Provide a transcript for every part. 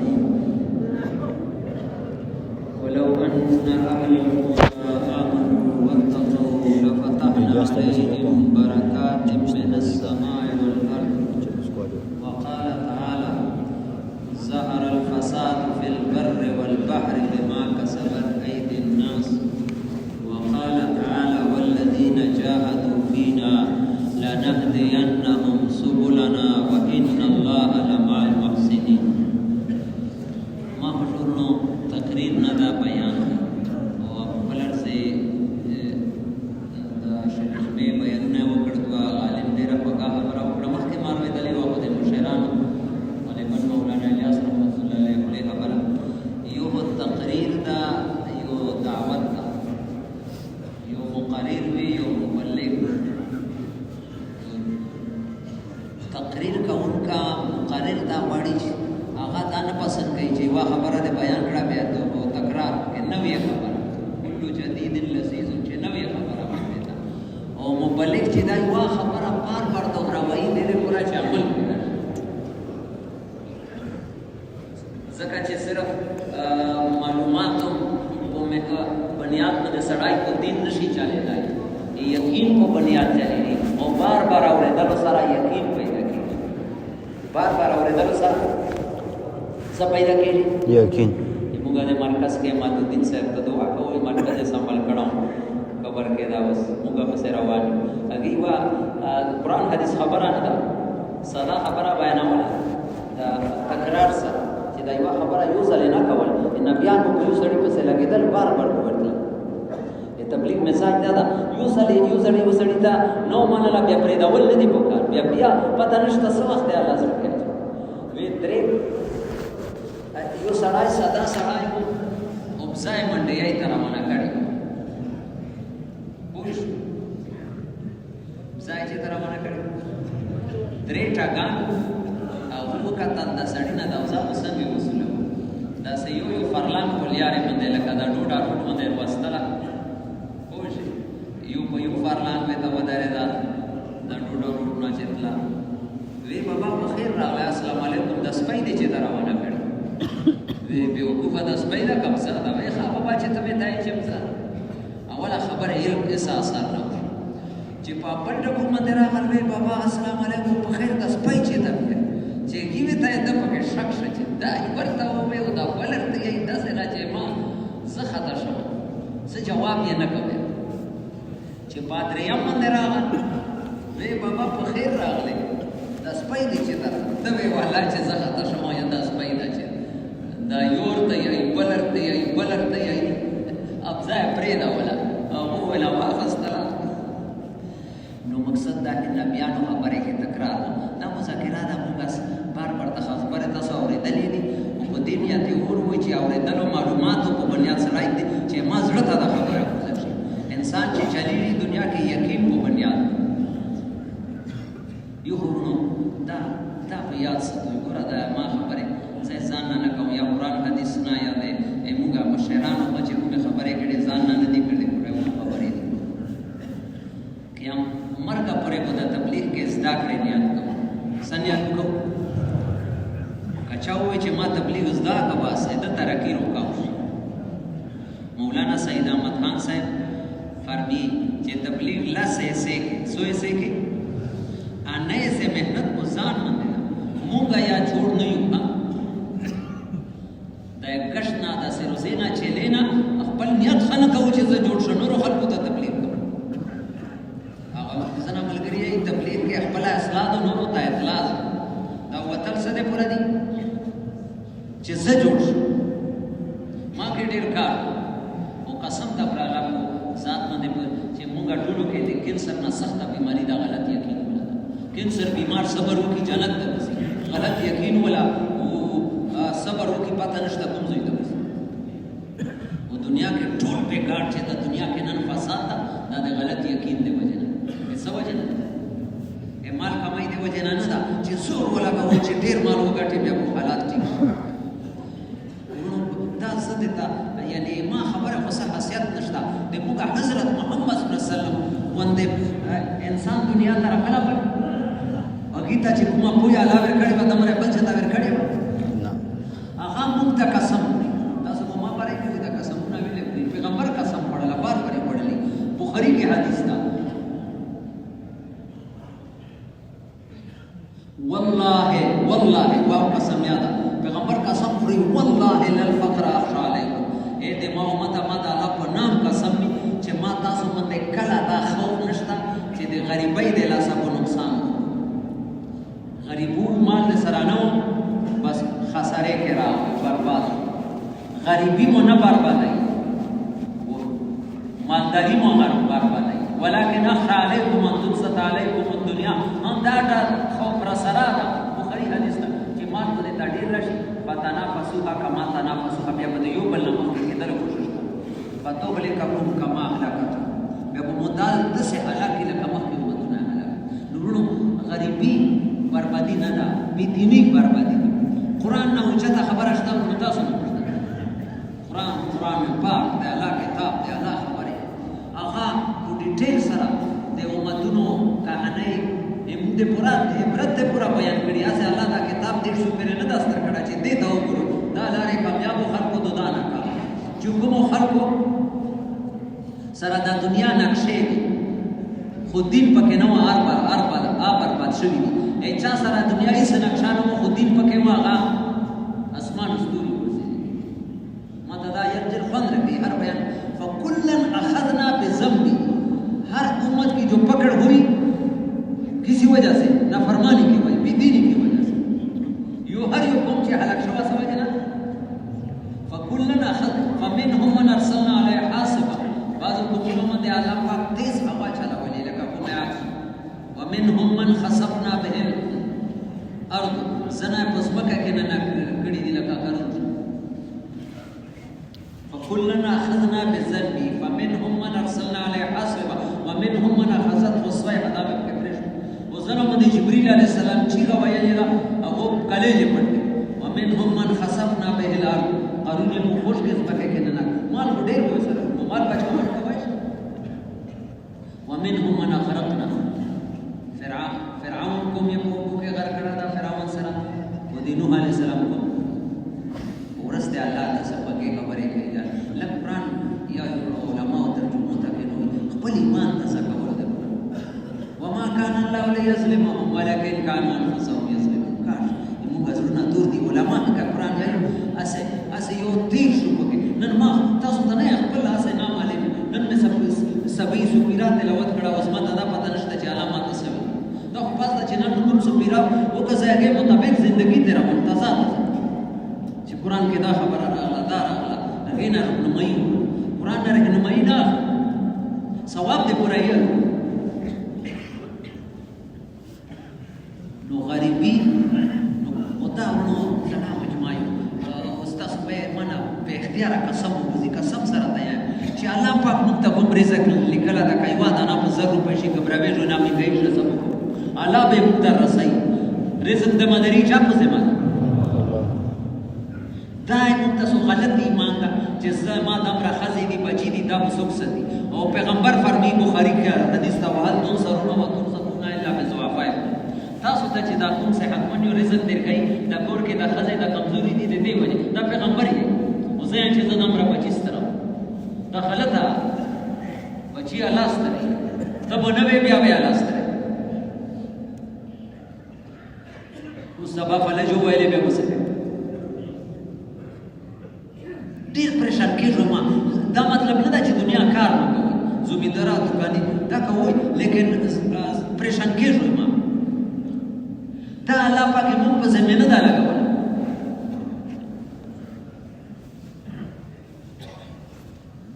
الرحيم ولو أن أهل القرى آمنوا واتقوا لفتحنا عليهم بركات من السماء والأرض وقال تعالى ظهر الفساد في البر والبحر بما كسبت أيدي الناس وقال تعالى والذين جاهدوا فينا لنهدينهم سبلنا وإن الله لمع المحسنين. ما حضورنا تقریر ندا بیان او بلر سے شنشبه بیانونه وکړوا عالم ډیر پکا خبره وکړه مخکې ماروي دلی وو د مشرانو علي مولانا الیاس رحمت الله علیه له خبره یو تقریر دا یو دعوت دا یو مقرر وی یو مبلغ تقریر کوونکا مقرر دا وړي هغه دا نه پسند کوي چې وا خبره د بیان کړه بیا ته تکرار نوې خبره کله جدید لذیذ چې نوې خبره وکړه او مبلغ چې دا وا خبره بار بار دوهراوي دې پورا چې عمل کړي ځکه چې صرف معلومات او بنیاد باندې سړای کو دین نشي چلےدای یقین کو بنیاد چلےږي او بار بار اورېدل سره یقین پیدا کیږي بار بار اورېدل سره څه پیدا کیږي یقین. موږ د مرکز کې ماتودین صاحب ته دعا کوو مرکز یې سمبال کړو خبر کې دا اوس موږ په سر روان هغه وا قرآن حدیث خبره نه ده ساده خبره بیانوله دا تکرار سره چې دا یو خبره یو ځل نه کول نبیانو په یو سړي پسې لګیدل بار بار ورته تبلیغ مساج دا یو سړی ته نو منله بیا پرې دا ول نه دی پکار بیا پته نشته څه وخت الله سره کوي وی درې یو سړی ساده سړی وو ځای منډه یې تر روانه کړی پوه شو ځای چې تر روانه کړی درې ټاګان او وکتل د سړی نه د اوزا مسمې وصوله دا سه یو فرلان کولیارې باندې لکه دا ډوډا روټ باندې وستله پوه شو یو په یو فرلان په تا ودارې دا ډوډا روټ نه چتلا وی بابا په خیر راغلی السلام علیکم د سپۍ دې چې تر روانه کړی بے وقوفه د سپۍ دا کوم څه دا وای ښه بابا چې ته مې دای چې څه اوله خبره علم احساس نه چې په پټه کوم باندې راغلی بابا السلام علیکم په خیر د سپۍ چې ته چې کیوي ته د پکې شک چې دا ورته وې او دا ولرته یې داسې را چې ما زه خطا شوم څه جواب یې نه کوي چې پادریم باندې راغلی وې بابا په خیر راغلی د سپۍ دې چې ته وې والا چې زه خطا شوم یا د سپۍ دا چې دا یور ته یې بلر ته یې ابزای پرې دا ولا او ولا واخستلا نو مقصد دا چې نبیانو خبره کې تکرار دا مذاکره دا موږ بار بار د خبره تاسو اورېدلې دي او په دې نیت یې ورو چې اورېدلو معلوماتو په بنیاد سره دي چې ما زړه ته دا خبره کوي انسان چې چلیږي دنیا کې یقین په بنیاد یو ورونو دا په یاد ساتو ګوره دا ما خبره ځان نه کوم یا قرآن حدیث نه یا د موږ مشرانو چې کومه خبرې کړي ځان نه دي کړي کومه خبرې دي کيام مرګ پرې په تبلیغ کې زده کړې نیت کوم سنیات کو کچاوې چې ما تبلیغ زده کبا سیده ترقی روکاو مولانا سید احمد خان صاحب فرمی چې تبلیغ لا سه سوې سه کې انې سے مهنت کو ځان منده موږ یا جوړ نه یو دا کښنا د سروزینا چلینا خپل نیت خنه کو چې زه جوړ شنو خلکو ته تبلیغ کوم هغه ځنه ملګری تبلیغ کې خپل اصلاح نو ته اخلاص دا وتل څه ده پوره دي چې زه جوړ شم ما کې ډیر کار او قسم ته پر الله کو ذات باندې چې مونږه ټولو کې د کینسر نه سخته بیماری دا غلط یقین ولا کینسر بیمار صبر وکي جنت ته ځي غلط یقین ولا صبر وکي پته نشته کوم ځای ته او دنیا کې ټول بیکار چې د دنیا کې نن فساد دا د غلط یقین دی وجه نه څه وجه نه مال کمای دی وجه نه دا چې زور ولا به چې ډیر مال وګټي بیا حالات ټیک دا څه دي تا یعنی ما خبره خاصه حیثیت نشته د موږ حضرت محمد صلی الله علیه وسلم وندې انسان دنیا ته راغلا پر اګیتا چې کومه پویا لا ور کړي په تمره بل څه تا ور کړي نه هغه والله والله واو قسم یادا پیغمبر قسم خوري والله للفقر اخشى علیکم اے دې ما امت الله په نام قسم می چې ما تاسو باندې کله دا خوف نشتا چې د غریبۍ د لاسه په نقصان غریبو مال سره نو بس خساره کې را برباد غریبی مو نه بربادای مالداری مو بربادای ولكن اخشى عليكم ان تبسط عليكم الدنيا هم دا خوف را سره ده بخاری حدیث ده چې مال په دې ډیر راشي فتنافسوا كما تنافسوا بیا په یو بل نه مخکې کېدل کوشش وکړه فتهلككم كما اهلكتم بیا په مدال دسه هلاکې لکه مخکې ومتونه هلاک نورونو غریبي بربادي نه ده بېدیني بربادي ده قرآن نه اوچته خبره شته نو تاسو نه قرآن پاک د الله کتاب د الله خبرې هغه په ډیټیل سره د امتونو کہانی موږ د پورا عبرت پورا بیان کړی اسه الله دا کتاب دې شو پرې نه داستر کړه چې دې دا وګورو دا لارې کامیابو خلکو دودانه کا چې کوم خلکو سره د دنیا نقشې خو دین پکې نو برباد شوی دی چا سره دنیا یې نقشه نو خو دین پکې واغه اسمان ستوري دا یرجل خوند رکھتی ہر بیان فَكُلًّا أَخَذْنَا بِذَنْبِهِ ہر امت کی جو پکڑ ہوئی کسی وجہ سے نافرمانی کی وجہ بیدینی کی وجہ سے یو ہر یو قوم چی حلق شوا سمجھنا فَكُلًّا أَخَذْنَا فَمِنْهُمْ مَنْ أَرْسَلْنَا عَلَيْهِ حَاصِبًا بعض قوموں میں اللہ پاک تیز ہوا چلا ولی لکا قومیات وَمِنْهُمْ مَنْ خَسَفْنَا بِهِ الْأَرْض زنا پسمکہ کے ننا کڑی دی لکا کرن كلنا اخذنا بذنبه فمنهم من ارسلنا عليه حاصبا ومنهم من اخذته الصيحه دا به کفرش وزنه من جبريل عليه السلام چیغه ویلی دا او کلیج پټ ومنهم من خسفنا به الارض قارون له خوش کې پکې کنه مال ډېر وې سره مال بچو کوي ومنهم من اغرقنا فرعون کوم یې په کې غرق کړه دا فرعون سره ودینو عليه السلام کو ورسته الله د سبقې خبرې کوي قرآن یا علماء ترجمه تکینو خپل ایمان تزکول ده وما كان الله ليظلمهم ولكن كانوا انفسهم يظلمون کاش موږ زړه دور دي علماء کا قرآن یې اسه یو تیر شو پکې نن ما تاسو ته نه خپل اسه نام علم نن مې سبي سپیرا تلاوت کړه اوس ما ته دا پته نشته چې علامات څه وي دا خو پاس چې نن کوم سپیرا او که ځایګه مطابق ژوندۍ تیرا منتظر چې قرآن کې دا خبره راغله دا راغله غینا رهنمایی قرآن نه رهنمایی نه ثواب دې پورا یې نو غریبی نو وتا نو څنګه مجمعي استاد په معنا په اختیار قسم وځي قسم سره ته چې الله پاک موږ ته کوم رزق لیکل دا کوي واده نه په 100 روپۍ شي ګبراوي جو نه مې کوي سبب الله به موږ ته رسي رزق د مدري چا په ځما دا موږ ته غلط ایمان دا چې زما د امر خزي دي بچي دي دا وسوک سدي او پیغمبر فرمی بخاری کې حدیث دا وحل تنصرون وتنصرون الا بزوافای تاسو ته چې دا کوم صحت منو رزق درکې دا کور کې دا خزي دا کمزوري دي دې وجه دا پیغمبر یې او زه چې زما امر بچي ستره دا غلطه بچي الله ستره تب نو بیا الله ستره او سبب فلجو ویلې به وسه ډیر پریشان کېږم دا مطلب نه دا چې دنیا کار نه کوي زمیندارا دکانې دا کوي لیکن پریشان کېږم دا الله پاک موږ په زمینه دا لګول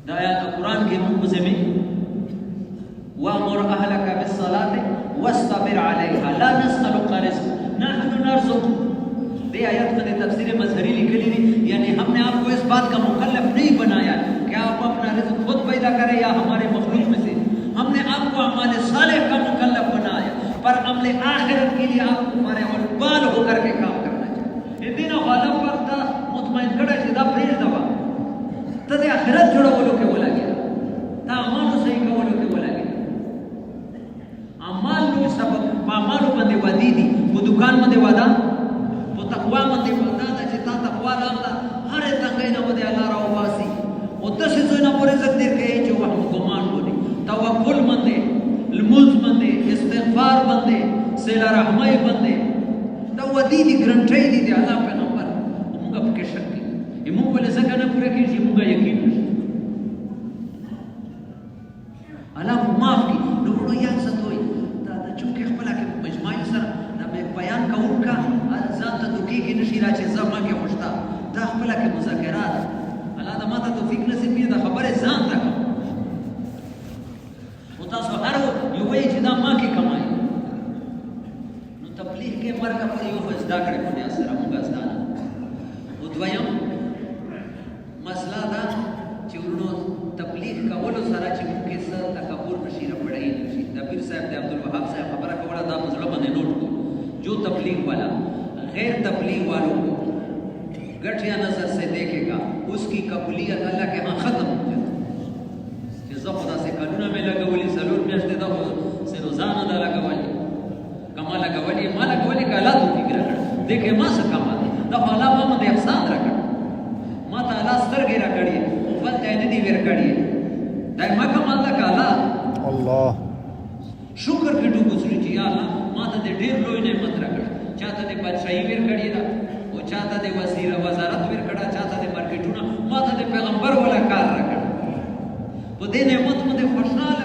دا آیات قرآن کې موږ په زمینه وامر اهلك بالصلاه واصطبر عليها لا نسألك رزقا نحن نرزقك دے آیات میں تفسیر مظہری لکھلی دی یعنی ہم نے آپ کو اس بات کا مکلف نہیں بنایا کہ آپ اپنا رزق خود پیدا کریں یا ہمارے مخلوق میں سے ہم نے آپ کو اعمال صالح کا مکلف بنایا پر عمل آخرت کے لیے آپ کو ہمارے اولبال ہو کر کے کام کرنا چاہیے دین غالب پر تا مطمئن کڑا جدا پریز دوا تا دے آخرت جوڑا بولو کے بولا گیا تا اعمال صحیح کا بولو کے بولا گیا اعمال لوگ سبب اعمالو بندے ودی دی وہ دکان بندے ودا تقوا مندي ودا چې تا تقوا لاله هر څنګه نه ودی الله راو واسي او تاسو زونه پر رزق دې کوي چې وهم ګمان ودی توکل مندي الموز مندي استغفار مندي سیلا رحمای مندي ودی دی ګرنټۍ دي د الله پیغمبر موږ پکې شک کوي موږ ولې ځکه نه پوره کېږي چې موږ یقین نشو الله معاف کړي نو ورو یاد ساتوي دا چونکې خپله کې مجموعي سره دا بیان کوونکا ځان ته دوکې کې نشي را چې زه ما کې خوشته دا خپله کې مذاکرات الله دا ما ته توفیق نصیب کړي دا خبرې ځان ته او تاسو هر یو وایي چې دا ما کې کمایي نو تبلیغ کې مرګ په یو زده کړې په دې سره موږ زده او دویم مسله دا چې ورونو تبلیغ کولو سره چې موږ کې څه تکبر نشي را پړای نشي دا پیر صاحب د عبدالوهاب صاحب خبره کوله دا په زړه باندې نوٹ کو جو تبلیغ والا غیر تبلیغ والوں کو گٹھیا نظر سے دیکھے گا اس کی قبولیت اللہ کے ہاں ختم ہو جاتی چې زه خدا سے کلونه مې لګولي څلور میاشتې دا خو سه روزانه دا لګولي کما لګولي ما لګولي که الله توفیق راکړ دې کې ما څه کما دی دا خو الله ما باندې احسان راکړ ما ته الله سترګې راکړي او بل ځای نه دي ور کړي دا ما کمال ده که الله شکر کې ډوب وسړي چې یا الله ما ته دې ډېر لوی نعمت راکړ چاته دې بادشاهي ور کړي ده او چاته دې وزارت ور کړه چاته دې مارکیټونه ما ته دې پیغمبر ولا کار راکړ په دې نعمت باندې خوشاله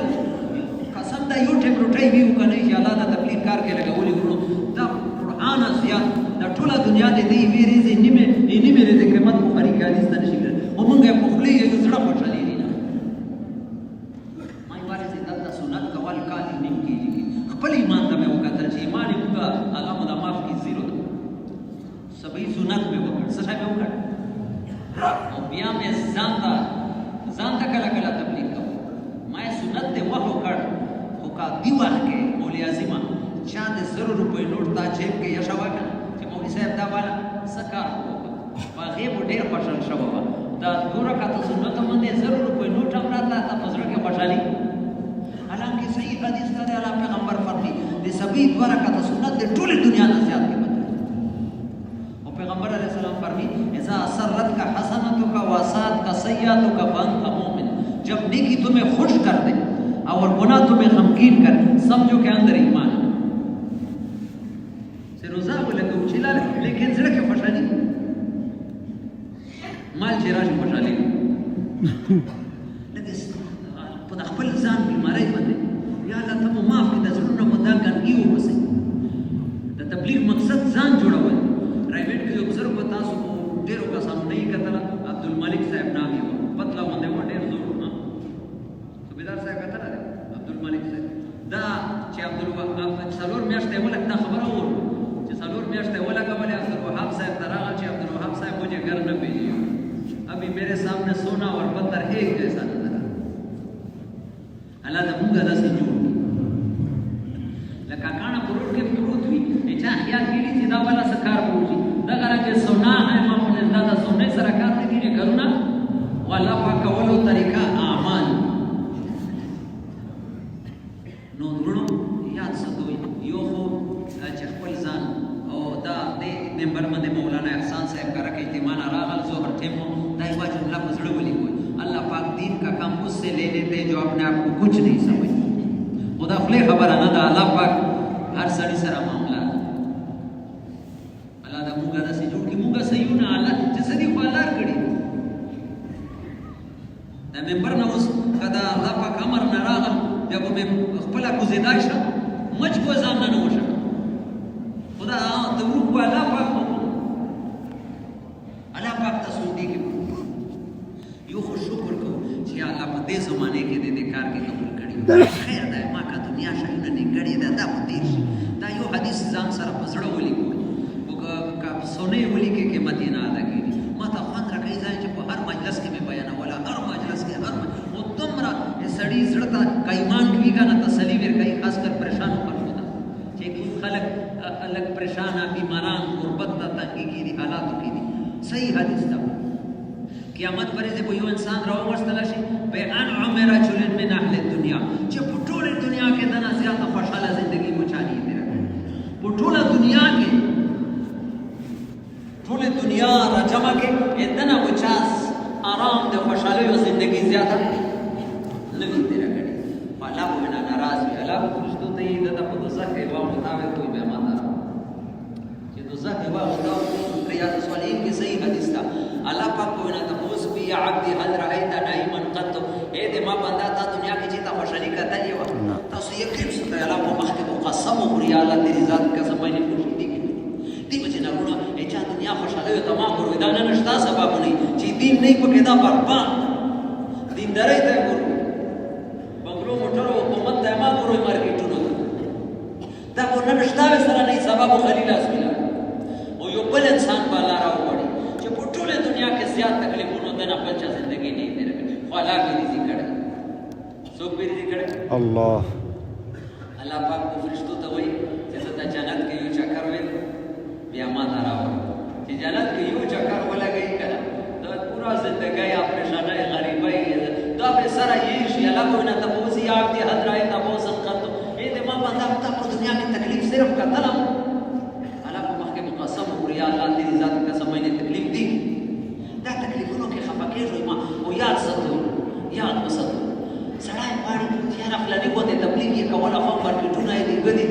قسم دا یو ټیم روټي ویو کنه چې الله دا تبلیغ کار کې لګولې ورو دا قران زیات دا ټوله دنیا دې دې ویری دې نیمه دې قیمت په طریقه دې ستنه شي او موږ په خپلې یو زړه خوشالي دي ما یې وایي چې دا سنت کول کال نیم کېږي خپل ایمان ته مې وکړل چې ایمان یې موږ الله موږ معاف کړي زیرو سبې سنت مې وکړ څه شي مې وکړ او بیا مې ځان ته کله کله تبلیغ کوم ما سنت دې وحو کړ خو کا دی وخت کې مولوی اعظم چا د 100 روپۍ نوټ تا جیب کې یشا وکړ چې مولوی صاحب دا والا سکار وکړ باغې په ډېر خوشحال شو دا ګوره کا ته سنت باندې 100 روپۍ نوټ هم راته ته پزړه کې خوشحالي حالانکه صحیح حدیث ته الله پیغمبر فرمایي د سبي دواره کا ته سنت د ټوله دنیا نه زیات کې او پیغمبر علیه السلام فرمایي اذا سرت کا حسنتک واسات کا سیئاتک فانت مؤمن जब नेकी तुम्हें खुश कर दे और गुनाह तुम्हें गमगीन कर समझो के अंदर ईमान से रोजा बोले तो उछला लेकिन जरा के खुशहाली माल चेहरा से खुशहाली लेकिन पता खपल ځان بیماری باندې یا الله ته معاف کړه زړه مدام ګنګي وبسه د تبلیغ مقصد ځان جوړول پرایویټ کې یو بزرګ په تاسو ډیرو کسانو نه کتل عبدالملک صاحب نام یې پتلا باندې و ډیر زور صاحب کتل عبدالملک صاحب دا چې عبدالوهاب څلور میاشتې ولک دا خبره وره چې څلور میاشتې ولک باندې عبدالوهاب صاحب تراغه چې عبدالوهاب صاحب مجھے گھر نہ بھیجیے ابھی میرے سامنے سونا اور پتھر ایک جیسا نظر اللہ دا موږ داسې جوړ لکه کاڼه په روډ کې پروت وي چا خیال کړي چې دا والا څه کار وکړي دغه راځي سونا ہے معمولا دا سونې سره کار نه کېږي کرونا والله پاک کولو طریقه اعمال نو ورونو یاد ساتوي یو خو چې خپل ځان او دا د نمبر باندې مولانا احسان صاحب کا رکھ اجتماع راغل ظهر ټیمو دا یو جمله په زړه ولي کوي اللہ پاک دین کا کام اس سے لے لیتے جو اپنے آپ کو کچھ نہیں سمجھ خدا خپل خبره نه ده الله پاک هر سړي سره معاملہ الله دا موږ داسې جوړ کړي موږ صحیحونه الله چې سړي په لار کړي دا ممبر نه اوس کدا الله پاک امر نه راغل بیا به خپل کوزیدا شه مچ کو ځان نه وشه خدا ته وګ الله پاک تاسو دې کې یو خو شکر کو چې الله په دې زمانه کې دې کار کې قبول کړي خیر ده ما کا دنیا شاینه نه کړي دا په دې دا یو حدیث ځان سره پزړه ولي کو او کا سونه ولي کې قیمت نه ادا کړي ما ته خوان راکې ځای چې په هر مجلس کې مې بیان ولا هر مجلس کې هر او تمرا سړی زړه کا ایمان کیږي نه تسلی ور کوي خاص کر پریشان خلکو ته چې خلک الګ پریشان بیماران غربت ته تنګي دي حالاتو کې دي صحیح حدیث ده قیامت پر دې په یو انسان راو ورستل شي به ان عمر رجل من اهل الدنيا چې په ټوله دنیا کې دنا زیاته خوشاله ژوندۍ مچاني دي په ټوله دنیا کې ټوله دنیا راجمع کې دنا وچاس آرام د خوشاله ژوندۍ زیاته لګي دي راګړي پالا په نه ناراض وي الله پوښتو ته دې د په ځکه کې واو مطابق کوئی به ماته چې دوزخ هوا خدا ریاض الصالحین کی صحیح حدیث تھا اللہ پاک کو نا تفوس بی یا عبدی هل رأیت نعیما قط اے دے ما بندا تا دنیا کی جیتا خوشحالی کتا لیوا تاسو یقین ستر اللہ کو مخکب قسم و یا اللہ تیری ذات قسم میں نے خوشی دی دی بچے نہ رونا اے چا دنیا خوشحالی ہو تمام کرو دا نہ نشتا سبب نہیں چی دین نہیں پکے دا برباد دین درے تے کرو بنگلو موٹرو حکومت تے ما کرو مارکیټونو دا کو نہ نشتا سره نہیں سبب خلیل اسمیلا او یو بل انسان بالا راوړي چې په ټوله دنیا کې زیات تکلیفونه دنه بچا زندگی نه دی خلا کې دي کړه څوک به دي کړه الله پاک کو فرشتو ته وایي چې ته جنت کې یو چکر وې بیا ما نه راوړ چې جنت کې یو چکر ولګي کړه دا پورا زندگی پریشانه غریبۍ دا به سره یې شي الله کو نه تاسو یې آپ دې حضرای تاسو خط دې ما باندې په دنیا کې تکلیف صرف کتلم الله کو مخکې مقسم یا الله دې ذات قسم مې تکلیف دي دا تکلیفونو کې خفقېږي ما او یاد ساتو یاد وساتو سړی غواړي چې یاره فلاني غوندې تبلیغ یې کوله خو مارکېټونه یې دي ګدي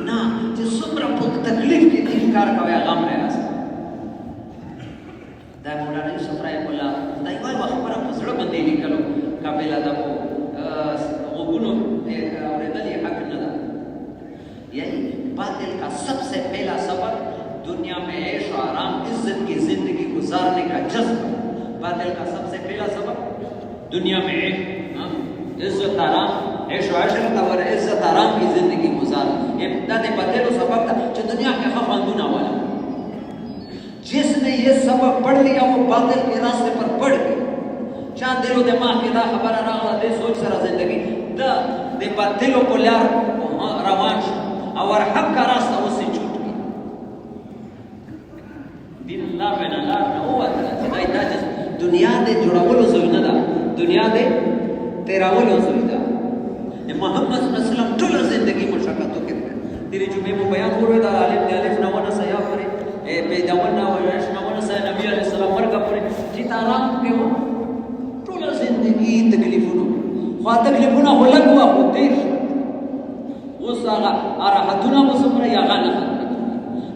نه چې څومره په تکلیف کې دې کار کوي هغه هم راست دا مولانا یوسف رحیم الله دا یوه خبره په زړه باندې لیکلو قابله ده په غوږونو اورېدل یې حق نه ده یعنی باطل کا سب سے پہلا سبب दुनिया में ऐश और आराम इज्जत की जिंदगी गुजारने का जज्बा बातिल का सबसे पहला सबब दुनिया में इज्जत आराम ऐश और अशरत और इज्जत आराम की जिंदगी गुजार इब्तदा बातिल सबब था जो दुनिया के खफांदुना वाला जिसने ये सबब पढ़ लिया वो बातिल के रास्ते पर पड़ गया चांद दिलो दिमाग के दा खबर रहा दे सोच सरा जिंदगी दा दे बातिलों को लिया रवान और हक का रास्ता उससे لا بين الله هو دا دا دنیا دې جوړولو زوینه ده دنیا دې تیراولو زوینه ده محمد صلی الله علیه وسلم ټول زندگی مشقتو کې تیرې جمعې مو بیان کړو دا عالم دی الف نو نه سیا پرې اے پیداونه او یش نو نه سیا نبی علیہ السلام مرګه پرې چې آرام کې و ټول زندگی تکلیفونو خو تکلیفونه ولګوا خو تیر وسغه راحتونه وسمره یا غانه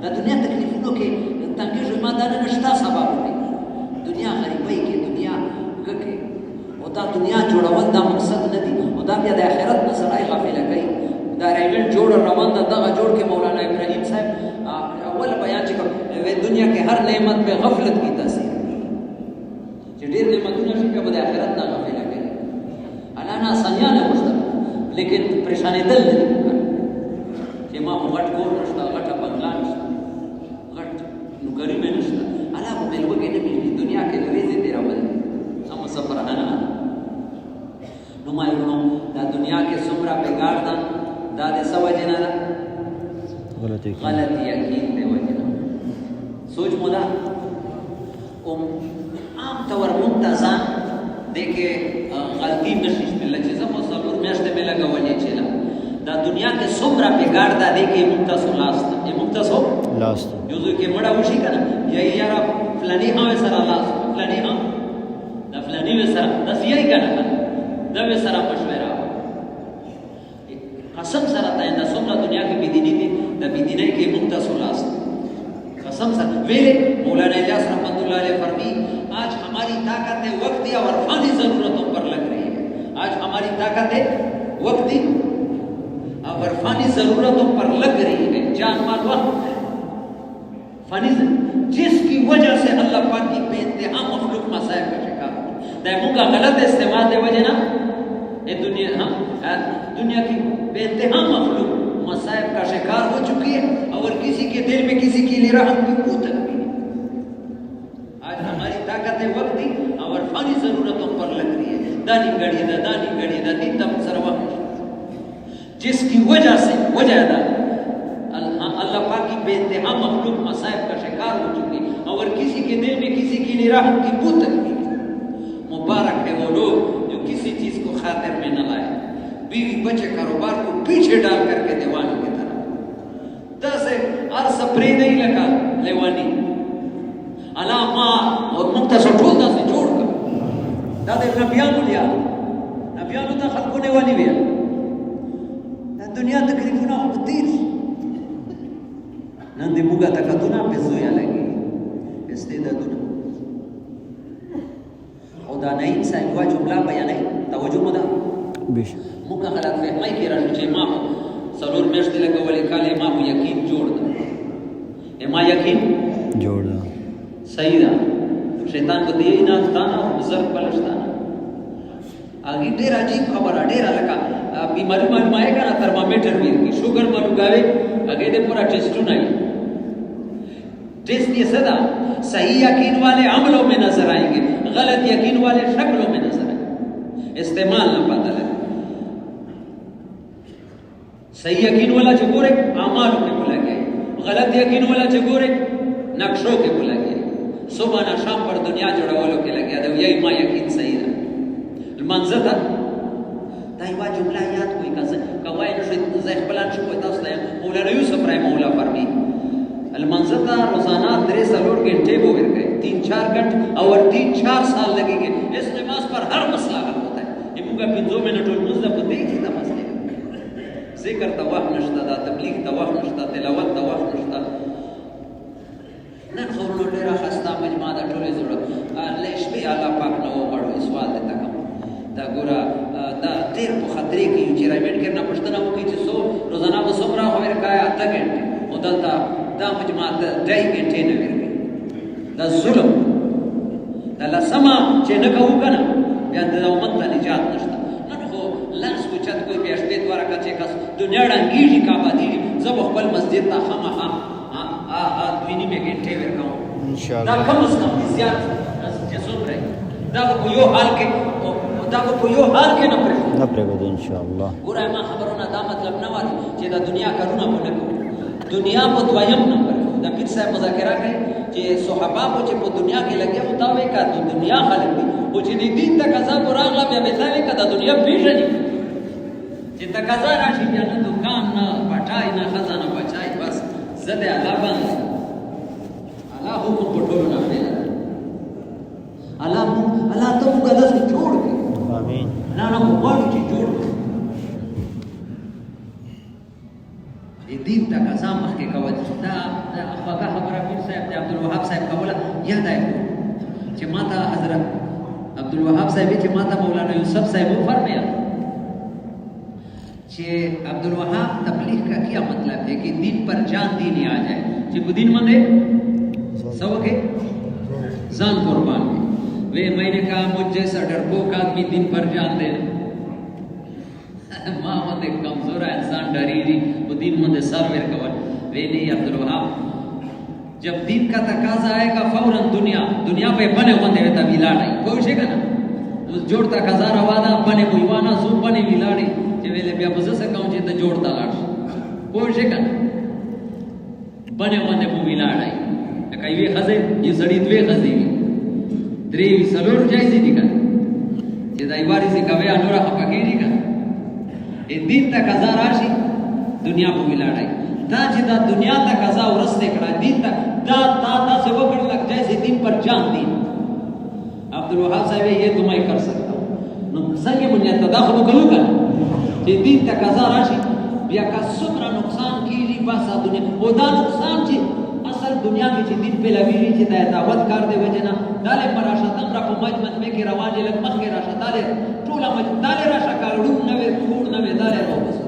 دا دنیا تکلیفونو کې تاکہ جو مادہ نشتا سبب ہوئی دنیا غریبی کی دنیا گکے او دا دنیا جوړول دا مقصد ندی او دا بیا د آخرت مسلای غافله کوي دا ریل جوړ روان دا جوړ کې مولانا ابراهیم صاحب اول بیان چې دنیا کې هر نعمت په غفلت کی تاثیر چې ډیر نعمتونه شي په د آخرت نه غافله کوي انا نه سنیانه مستر لیکن پریشانی دل نه چې ما غټ کور نشته غټه بنگلا نشته غریب نشتا الله په ملګو کې نه ملي دنیا کې لويزه دی راول هم سفر انا نو ما یو دا دنیا کې څومره بګاړ ده دا د سوجنا ده غلطي یقین دی وجنا سوچ مولا عام طور منتظم دیکھے غلطی نشي الله چې زمو صبر میاشته مې لګولې چې دا دنیا کې څومره بګاړ ده دیکھے منتصو لاست منتصو لاست یوزو کې مړه وشي کنه یا یاره فلانی ها سره لاس فلانی ها دا فلانی سره د سیای کنه دا به سره مشوره قسم سره ته دا څومره دنیا کې بيدینی دي د بيدینۍ کې منتصو لاست قسم سره ویلے مولانا الیاس رحمت اللہ علیہ فرمی آج ہماری طاقت وقتی اور فانی ضرورتوں پر لگ رہی ہے آج ہماری طاقت وقتی اور فانی ضرورتوں پر لگ رہی ہے جان مال وقت فانی جس کی وجہ سے اللہ پاک کی بے انتہا مخلوق مصائب کا شکار ہو دیموں کا غلط استعمال دے وجہ نا دنیا کی بے انتہا مخلوق مصائب کا شکار ہو چکی ہے اور کسی کے دل میں کسی کے لیے رحم کی قوت بھی نہیں آج ہماری طاقت وقتی اور فانی ضرورتوں پر لگ رہی ہے دانی گڑی دا دین تم سروا جس کی وجہ سے وجہ دا اللہ پاک کی بے انتہا مخلوق مصائب کا شکار ہو چکی اور کسی کے دل میں کسی کے لیے رحم کی قوت بھی مبارک ہے وہ لوگ جو کسی چیز کو خاطر میں نہ لائے بیوی بچے کاروبار کو پیچھے ڈال کر کے دیوانوں کی طرح دس ہر سپری نہیں لگا لیوانی علامہ اور مختصر ٹھول دا سے جوڑ کر دادے نبیانو لیا نبیانو تا خلقوں نے وانی بیا دنیا تکلیفنا ہو تیر نن دې موږ طاقتونه په زویا لګي استعدادونه او دا نعیم صاحب وا جمله بیانې توجه مو ده بیش موږ غلط فهمي کې راځي چې ما ضرور میشت لګولې کاله ما یقین جوړ ده ما یقین جوړ ده صحیح ده شیطان کو دی نه ستانه زر پلشتانه اګي ډېر عجیب خبره ډېر لکه بیماری معلومه کنه ترمامیټر وی کی شوګر معلوماوي اګه دې پورا ټیسټونه ای टेस्ट ये सदा सही यकीन वाले अमलों में नजर आएंगे गलत यकीन वाले शक्लों में नजर आएंगे इस्तेमाल ना पता लगे सही यकीन वाला चकोरे अमालों के बुला गया गलत यकीन वाला चकोरे नक्शों के बुला गया सुबह ना शाम पर दुनिया जोड़ा वालों के लगे तो यही माँ यकीन सही था मंजर था ताइवा जुमला याद कोई कवाई नशे प्लान शो कोई तास्ता मौलाना यूसुफ रहे मौला फरमी المنزلता रोजाना 3 घंटे वो गिर गए 3-4 घंटे और 3-4 साल लगेंगे इस नमाज पर हर मसला हल होता है ये मुझे 5 मिनट और मुझे को देखी था मसले जिक्र तवाफ नश्ता दा तबलीग तवाफ नश्ता तिलावत तवाफ नश्ता नन खौलो डेरा खस्ता मजमा दा टोले जोड़ लेश भी आला पाक नो बड़ो सवाल देता कम दा गोरा दा देर को खतरे की चिरामेट करना पड़ता ना वो की सो रोजाना वो सोमरा होयर का आधा घंटे उदलता دا مجموعه 2 घंटे نه ورګي دا ظلم دا لسما چې نه کوو کنه بیا د امت ته نجات نشته نن خو لاس کو چت کوئی بیا شپې دواره کا چې کس دنیا ډنګیږي کا باندې زب خپل مسجد ته خامخا دویني می घंटे ورکاو ان شاء الله دا کم از کم زیات چې څومره دا په یو حال کې نه پرېږدو ان شاء الله ګوره ما خبرونه دا مطلب نه وایي چې دا دنیا کارونه مونږ نه کوو دنیا په دویم نمبر دا پیر صاحب مذاکره کوي چې صحابه په چې په دنیا کې لګي او دا وې کا د دنیا خلک دي او چې د دین تقاضا راغله بیا به دا وې کا د دنیا پیژني چې تقاضا راشي بیا نه دکان نه پټای نه خزانه بچای بس زده الله باندې الله حکم په ټولو نه پیل الله ته موږ داسې جوړ کړي امين نه غواړو چې جوړ دین تقاضا مخکې کول دا خواږه خبره پیر صاحب د عبدالوهاب صاحب کوله یاد آئے چې ماته حضرت عبدالوهاب صاحب چې ماته مولانا یوسف صاحب فرمایا چې عبدالوهاب تبلیغ کا کیا مطلب ہے کہ دین پر جان دینی آ جائے چې په دین باندې سوګه ځان قربان وے میں نے کہا مجھ جیسا ڈرپوک آدمی دین پر جان دے मां मते कमजोर इंसान डरीरी वो दिन मते सर्वेर कवर वे नहीं अब्दुल जब दिन का तकाजा आएगा फौरन दुनिया पे बने होंदे वेता विलाड़ी कोई का ना उस जोड़ता खजार वादा बने बुईवाना सु बने विलाड़ी जे वेले बिया बस से कहूं जे त जोड़ता लाड़ कोई का ना बने होंदे बु विलाड़ी कई वे खजे ये सड़ी द्वे खजी द्रे सलोर जायजी दिका जे दाईवारी से कवे अनुरा खपकीरी का دین تقاضا راشي دنیا په ولاړای دا چې دا دنیا تقاضا ورسته کړه دین دا سے وہ کرنے لگ جیسے دین پر جان دی عبدالوهاب صاحب یہ تو میں کر سکتا ہوں نو څنګه مونږ تداخل وکړو کنه چې دین تقاضا راشي بیا کا څومره نقصان کیږي بس دنیا او دا نقصان چې اصل دنیا کې چې دین په لویری چې دا دعوت کار دی وجنا داله مراشتم را په مجمع کې کې رواج لګ مخ کې راشه داله ټول داله راشه کارډو نو ټول نو داله روبس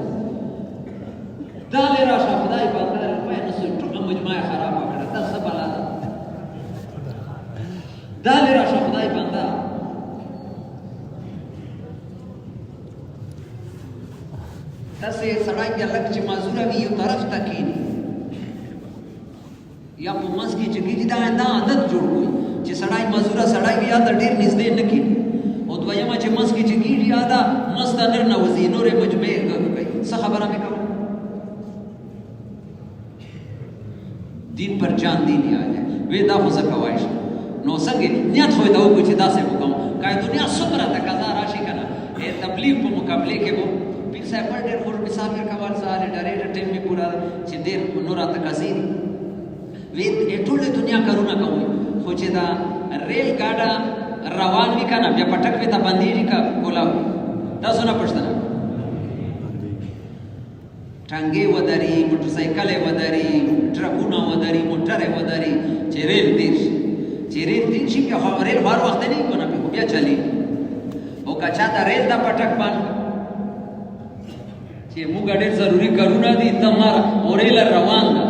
داله راشه خدای په خیر په نسو ټول مجمع خراب کړه تاسو بلا داله راشه خدای بندا تاسو سړی کې لک چې مازوره وی یو طرف تکینی یا په مسکی چې کیږي دا عادت جوړ وي چې سړی مزوره سړی بیا د ډیر نږدې نه کی او دویمه چې مسکی چې کیږي دا مستنر نه وزي نورې مجمع کوي څه خبره مې کوم دین پر جان دی نه آجه وې دا خو زکه وایي نو څنګه نیت خو دا وکړي چې دا څه وکم کای دنیا څومره تقاضا راشي کنه تبلیغ په مقابله کې وو پیر صاحب پر ډېر خور مثال ورکول سره ډېر ټیم می پورا چې ډېر نورا تقاضي وی ټول دنیا کارونه کوي خو چې دا ریل ګاډا روان وی کنه بیا پټک وی ته باندې کا کولا تاسو نه پښتنه ټانګې ودري، موټرسایکلې ودري، ټرکونه ودري، موټرې ودري، چې ریل تېر شي. چې ریل تېر شي بیا خو ریل هر وخت نه وي کنه، بیا چلېږي. او که چاته ریل ته پټک باندې چې موږ ډېر ضروري کارونه دي ته ماره او ریل روان ده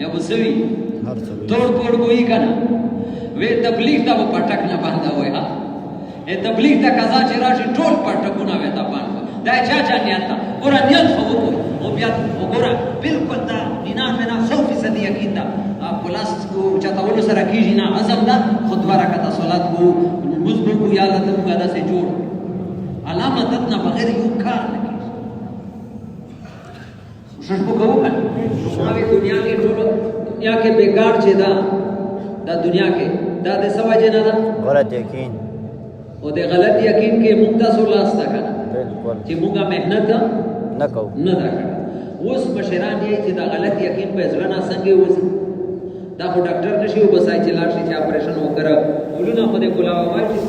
یا به څه وي توړ پوړ کوي که نه. وی تبلیغ ته به پټک نه باندهوئ. ها تبلیغ ته قضا چې راشي ټول پټکونه به ته باندې دا چا چا نیت ته ګوره نیت خو وکړو او بیا وګوره بالکل دا اینا 100% یقین ده. پلاس کو چتاولو سره کېږي نه عزم ده خو دوه رکعته صلات کوو لمونځ به کوو یا الله ته موږ داسې جوړ الله مدد نه بغیر یو کار نه کېږي. کوشش به کوو که نه دنیا کې ټولو دنیا کې بېګار چې ده دا دنیا کې دا د څه وجې نه ده غلط یقین او د غلط یقین کې موږ تاسو لاس ته که نه چې موږ محنت نه کوو نه ده کړې. اوس مشران یې چې دا غلط یقین په زړه نه څنګه وځي دا خو ډاکټر نشي وبسای چې لاړ شي چې اپریشن وکړه ولونه خو دې ګلاوه وایي چې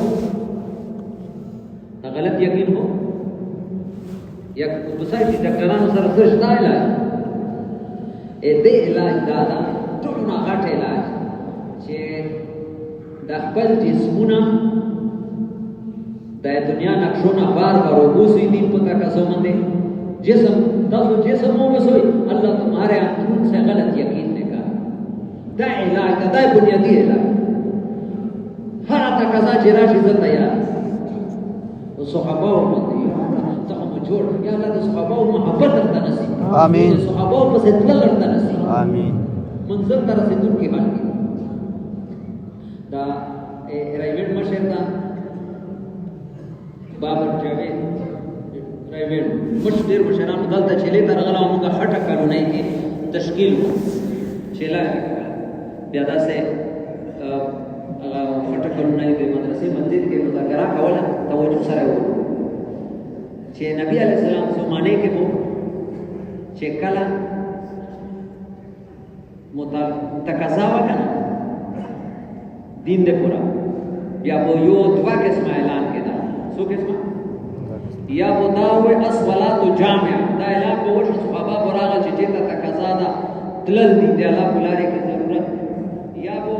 دا غلط یقین هو یا وبسای چې ډاکټرانو سره څه شته علاج دې علاج دا ده ټولو نه غټ علاج چې د خپل جسمونه د دنیا نقشونه بار بار وګوسي دین په تکاسو باندې جسم تاسو جسم وګسوي الله تمہارے اندرون سے غلط یقین نے کہا دا علاج دا بنیادی علاج هر تقاضا چې راشي زه تیار. صحابه باندې ته مو جوړ یا الله د صحابه محبت درته نصیب آمین. صحابه په څه تل درته نصیب آمین. منزل تر رسیدونکي حال کې دا رایویډ مشر دا بابر جاوید رایویډ مشر مشرانو دلته چلے درغلا موږ هټه کارونه کې تشکیل چلا بیا داسې هټه کارونه د مدرسې مسجد کې مذاکره کوله توجه سره وو چې نبی علیہ السلام زمانه کې وو چې کله تقاضا وکړه دین دې پورا بیا به یو دوا قسمه اعلان کړه. څو قسمه یا به دا وې الصلاه جامع دا اعلان به وشو صحابه براغه چې ته تقاضا ده تلل دي د الله بلاره کې ضرورت یا به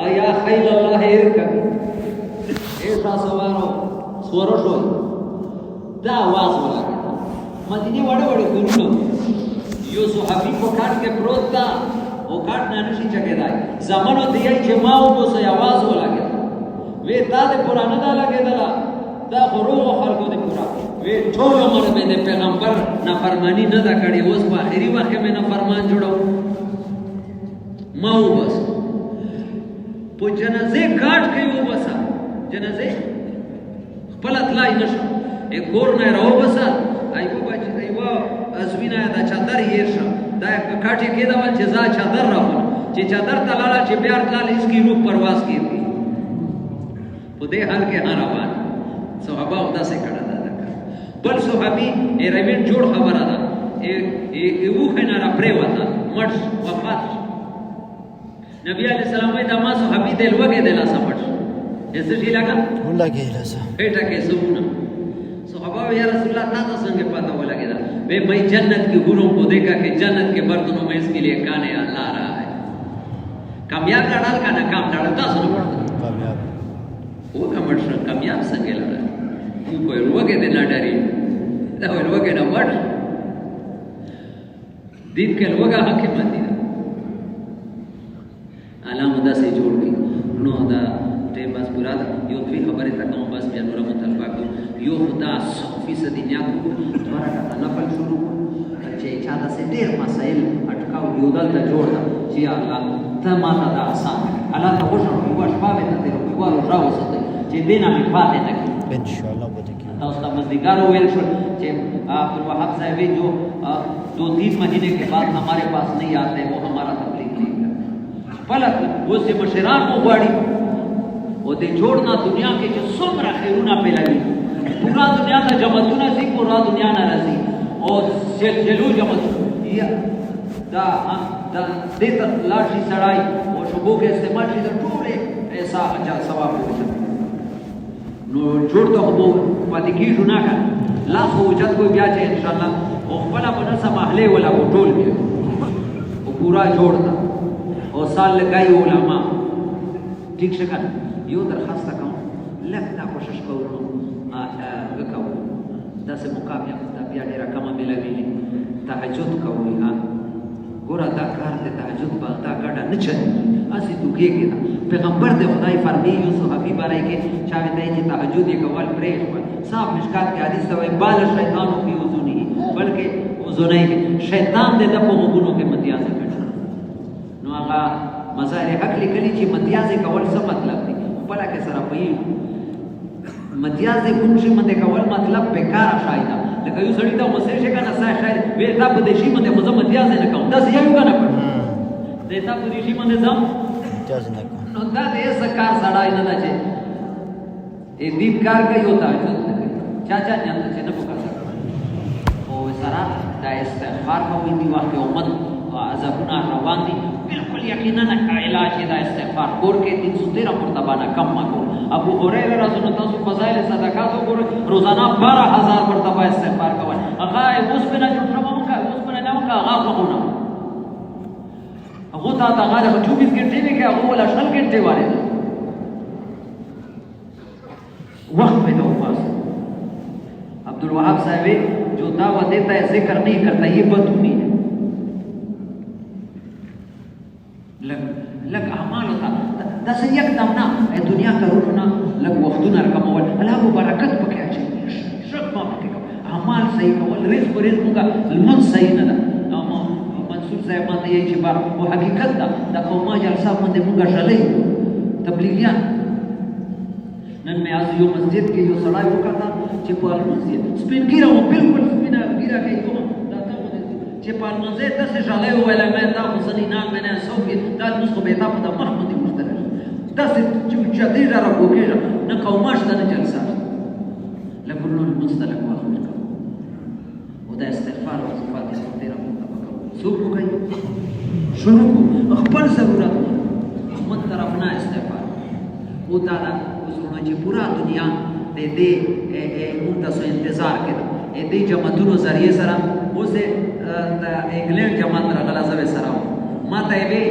آیا خیل الله ارکب ایسا سوارو سورو شو دا आवाज ولاګه مدینه وړه وړه کورونه یو صحابي په کاټ کې پروت تا او کاټ نه نشي چګېدای زمانو دی چې ما او په आवाज ولاګه وې تا دې پرانا دا لګېدلا دا غروغ خلکو دې پورا وې ټول عمر مې د پیغمبر نافرمانی نه دا کړې اوس په اخري وخت مې نافرمان جوړو ما او بس په جنازه کاټ کې و بسا جنازه خپل اطلاع نشو کور نه راو بسا ایو بچ ایو ازوینا دا چادر یېرشه دا کاټي کې دا ول جزا چادر راو چې چادر تلاله چې بیا تلل اس کی روح پرواز کیږي په دې حال کې روان صحابه او داسې کړه دا بل صحابي ایرمن جوړ خبره ده یو خنا را پرې وتا مړ وفات نبی علیہ السلام دا ما صحابي دل وګه دلا سمټ ایسه شي لگا ولګه لاسه بیٹا کې سمونه صحابه یا رسول الله تاسو څنګه پتا ولګه دا मैं जन्नत के गुरों को देखा कि जन्नत के बर्तनों में इसके लिए गाने ला रहा है कामयाब लड़ाल का ना काम लड़ता सुनो कामयाब वो कमर कामयाब संगे लड़ा तू कोई रोगे दे ना डरी ना वो रोगे ना मट दिन के लोगा हक मंदी علامه سے جوړ کی نو دا ټیم بس پورا یو دوی خبره تکوم بس بیا نور متفق یو خدا 100% نیت کو دوباره کا نفل شروع چې چا د ډېر مسائل اٹکاو یو دلته جوړ دا چې الله ته ماته دا آسان الله ته وښه یو شپه ته ته وګورو راو ستې چې دینه می فاتح نه ان شاء الله به کی تاسو ته مزدګارو ویل شو چې عبد الوهاب صاحب جو 2-3 महीने के बाद हमारे पास नहीं आते वो हमारा तबलीग नहीं पलक वो से मशरान को गाड़ी वो दे छोड़ना दुनिया के जो सोमरा खैरुना पे लगी पूरा दुनिया का जमतुना सी पूरा दुनिया ना रसी और चलू जमत या दा देता लाशी सड़ाई और शुभो के इस्तेमाल से टूटे ऐसा अच्छा सवाब हो नो छोड़ तो वो पाती की जुना का लाख हो जत कोई ब्याज है इंशाल्लाह او خپل په نسه محله ولا ټول کې او پورا جوړ تا او سال لګای علماء ٹھیک شکل یو درخواست کوم لکه دا کوشش کوو وکاو داسې مقابله دا بیا ډېره کمه ملوي تهجد کوي ها ګوره دا کار د تهجد په دا ګډه نه چلي هسې دوکېږي دا پیغمبر د خدای فرمي یو صحابي باره کې چا ویلی چې تهجد یې کول پرېښول صاف مشکات کې حدیث ته وایي بال شیطانو فی اذنه بلکې اذنیه شیطان د ده په غوږونو کې متیازې کړي نو هغه مظاهر حق لیکلي چې متیازې کول څه مطلب دی خپله کې سره پوهېږو متیازې کوم شي باندې کول مطلب بېکاره شی ده لکه یو سړي ته غوسې شي که نه سا شی وی تا په دې شي باندې خو زه متیازې نه کوم داسې یو که نه کړ دی تا په دې شي باندې ځم نو دا د هېڅ کار سړی نه ده چې دین کار کوي او تهجد نه کوي چا نیت چې نه پکار او سره دا استغفار کوي دې وخت کې امت عذابونه روان دي بالکل یقینا علاج دا استغفار کور کې 313 مرتبه نه کم ما کو ابو هريره رضی الله عنه فضائل صدقات وګور روزانه 12000 مرتبه استغفار کوي هغه اوس په نه جوړ شوم کا اوس په نه کا هغه وګونه هغه ته هغه 24 घंटे में क्या هو ولا 8 घंटे वाले वक्त में तो पास अब्दुल वहाब साहब जो दावा देता है जिक्र नहीं करता ये बदूनी है لك اعمال ہوتا دا سے یک دم نا دنیا کرونو نا لگ وختونه رقمول الله برکت پکې اچي شک ما پکې اعمال صحیح کول رزق رزقه المن صحیح نه ده منصور صاحب باندې یې چې با او حقیقت ده دا قومه جلسه باندې موږ شلې تبلیغیان نن مې از یو مسجد کې یو سړی وکړه چې په مسجد سپین ګیره و بالکل سپینه ګیره کې کوم چې په منځه تاسو شاله ویل مې دا حسین نام مې نه سوګي دا نو به تا په محمد مختلف تاسو چې دې را راکوږي نه قوماش ته نه جلسه لګورنو مستلق واخر او دا استغفار او صفات ستاره مطابق سوق کوي شروع خپل ضرورت من طرف نه استغفار او دا وسونه چې پورا دنیا دې موږ تاسو انتظار کړو دې جماعتونو ذریعہ سره اوسه د انګلند جماعت راغله زوی سره ما ته وی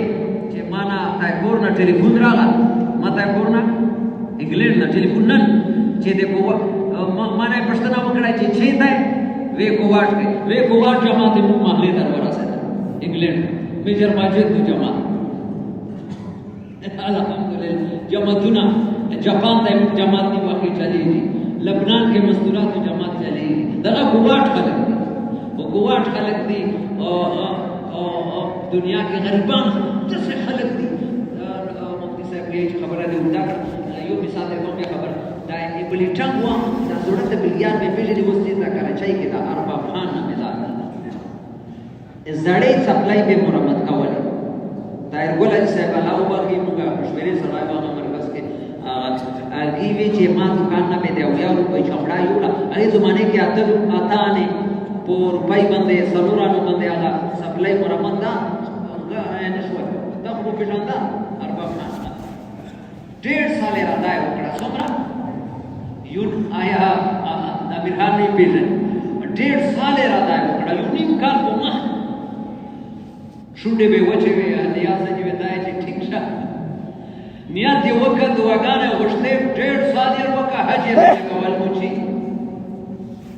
چې معنا تا کورنا ټلیفون راغله ما ته کورنا انګلند نه ټلیفون نن چې د کوه ما نه پښتنه وکړه چې ته وی کوواټ کې وی کوواټ جماعت مو محله دربار سره انګلند میجر ماجد د جماعت الحمدلله جماعتونه جاپان د جماعت دی واقع چلیږي لبنان کې مستورات جماعت چلیږي دا کوواټ خلک دي او کوواټ خلک دي او دنیا کې غریبان څه خلک دي مفتی صاحب یې خبره دی دا یو مثال دی کوم خبر دا بلیټنګ و دا ضرورت بلیار به پیژنې وستې دا کراچۍ کې دا ارباب خان نامه ده زړې سپلای به مرمت کوله طاهر ګل صاحب الله وبخي موږ مشورې سره باندې مرکز کې ارګي وی چې ما دکان نه به دی او یو په چمړا یو هغه زمانه کې اته نه پور پای باندې سلورانو باندې هغه سپلای مرمت ده هغه نه شو دا خو په ژوند ارباب خان 1.5 سال را دای وکړه څومره یو آیا د امریکا نه پیژن 1.5 سال را دای وکړه یو نیم کال په مخ شونډې به وچې وي نیاز دې ودای چې ټیک شه نیاز دې وکړ دعاګانې غوښتې 1.5 سال یې وکړه حج یې کول موچی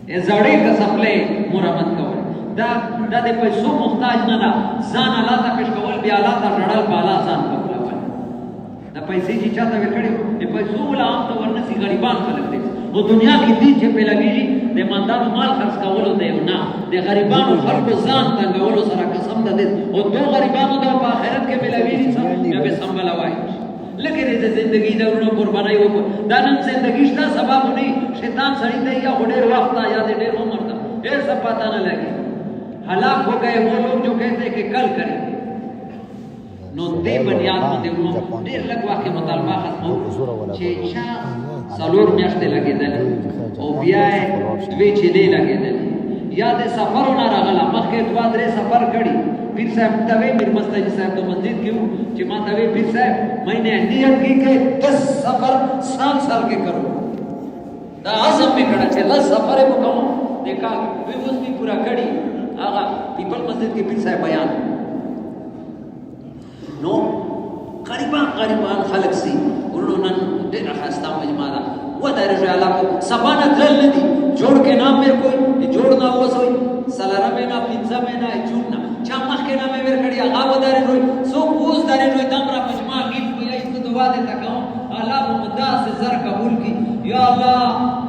زړې کسبلې مرمت کول دا د پیسو محتاج نه ده ځان الله ته پېښ کول بیا الله ته ډړل بالا ځان پکول دا پیسې چې چاته ورکړي د پیسو ولا عام ته ورنسي غریبان خلک دي او دنیا کې دي چې په لګيږي د مالدارو مال خرڅ کولو دی نه د غریبانو خلکو ځان تنګولو سره قسم ده او دوه غریبانو د په آخرت کې ملوي سم به سنبال وای لکه د زندگی دورونو قربانای وکړه دا نن زندگی شته سبب نه شیطان سړی ته یا ډېر وخت یا ډېر عمر ته ډېر څه پتا نه لګي हलाक हो गए वो लोग जो कहते हैं कि कल करेंगे नो दे बुनियाद باندې ورو ډېر لږ واقع مطالبه ختمو چې چا څلور میاشتې لګېدل او بیا دوی چلې لګېدل یا د سفرونه راغله مخکې دوه درې سفر کړي پیر صاحب ته وی میر مستاجي صاحب د مسجد کې چې ما ته وی پیر صاحب مې نه نیت کې کہ 10 سفر سال کې کرو دا عزم می کړه چې 10 سفر وکړم देखा वही उस भी पूरा कड़ी आगा पीपल मस्जिद के पीर साहब बयान नो करीबान खलक सी उन्होंने डेरा खास्ता मजमादा वो दायरे जाला को सबाना दल नदी जोड़ के नाम मेरे कोई जोड़ना वो सोई सलारा में ना पिज्जा में ना चूना चामख के नाम मेरे खड़ी आगा वो दायरे रोई सो उस दायरे रोई दामरा मजमा गिन कोई इस दुआ देता कहूं अल्लाह मुद्दा से जर कबूल की या अल्लाह